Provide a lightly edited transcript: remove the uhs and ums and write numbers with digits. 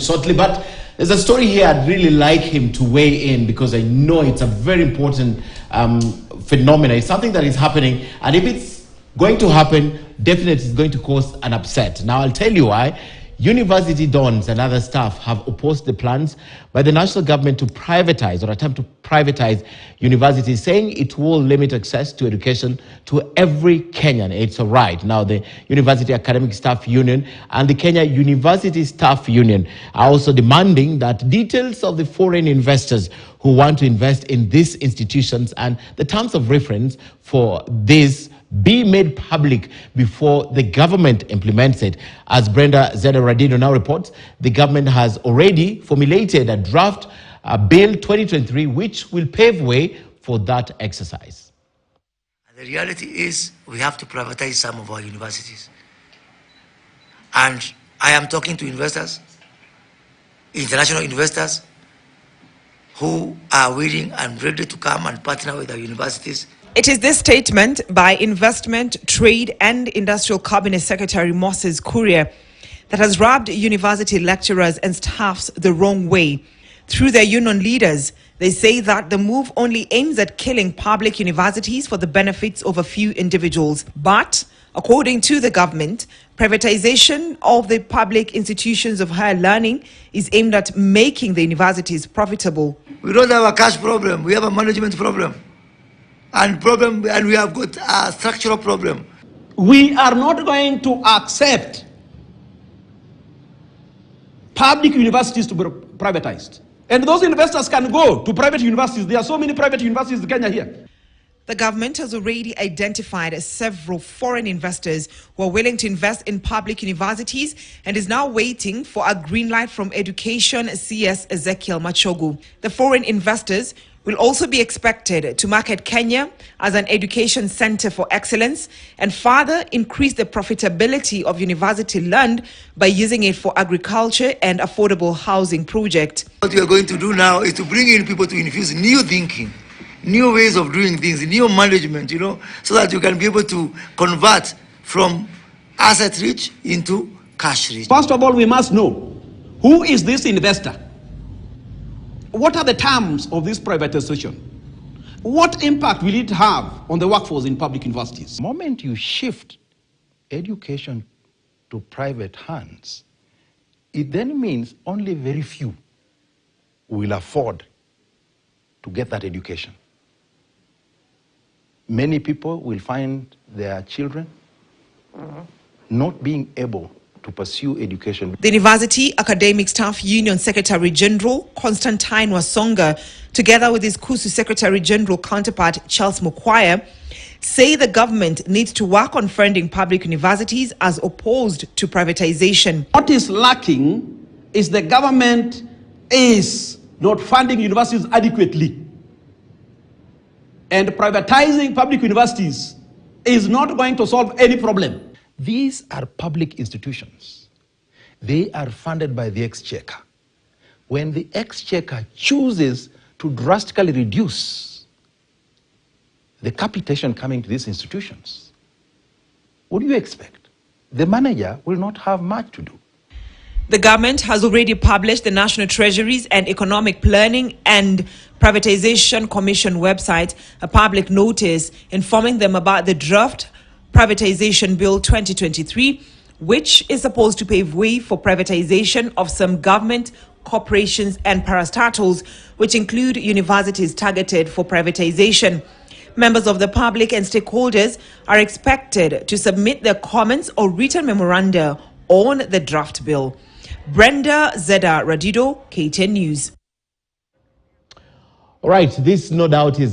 shortly, but there's a story here I'd really like him to weigh in because I know it's a very important phenomenon. It's something that is happening, and if it's going to happen, definitely it's going to cause an upset. Now, I'll tell you why. University dons and other staff have opposed the plans by the national government to privatize or attempt to privatize universities, saying it will limit access to education to every Kenyan. It's a right. Now, the University Academic Staff Union and the Kenya University Staff Union are also demanding that details of the foreign investors who want to invest in these institutions and the terms of reference for this be made public before the government implements it. As Brenda Zeda-Radido now reports, the government has already formulated a draft Bill 2023, which will pave way for that exercise. The reality is we have to privatize some of our universities. And I am talking to investors, international investors, who are willing and ready to come and partner with our universities. It is this statement by Investment, Trade and Industrial Cabinet Secretary Moses Kuria that has rubbed university lecturers and staffs the wrong way. Through their union leaders, they say that the move only aims at killing public universities for the benefits of a few individuals. But, according to the government, privatization of the public institutions of higher learning is aimed at making the universities profitable. We don't have a cash problem, we have a management problem. And we have got a structural problem. We are not going to accept public universities to be privatized. And those investors can go to private universities. There are so many private universities in Kenya here. The government has already identified several foreign investors who are willing to invest in public universities and is now waiting for a green light from Education CS Ezekiel Machogu. The foreign investors will also be expected to market Kenya as an education center for excellence and further increase the profitability of university land by using it for agriculture and affordable housing projects. What we are going to do now is to bring in people to infuse new thinking, new ways of doing things, new management, so that you can be able to convert from asset rich into cash rich. First of all, we must know who is this investor. What are the terms of this privatization? What impact will it have on the workforce in public universities? The moment you shift education to private hands, it then means only very few will afford to get that education. Many people will find their children not being able to pursue education. The University Academic Staff Union Secretary General Constantine Wasonga, together with his KUSU Secretary General counterpart Charles Mukwaya, say the government needs to work on funding public universities as opposed to privatization. What is lacking is the government is not funding universities adequately. And privatizing public universities is not going to solve any problem. These are public institutions. They are funded by the exchequer. When the exchequer chooses to drastically reduce the capitation coming to these institutions, what do you expect? The manager will not have much to do. The government has already published the National Treasuries and Economic Planning and Privatization Commission website a public notice informing them about the draft Privatization Bill 2023, which is supposed to pave way for privatization of some government, corporations and parastatals, which include universities targeted for privatization. Members of the public and stakeholders are expected to submit their comments or written memoranda on the draft bill. Brenda Zeda-Radido, KTN News. All right, this no doubt is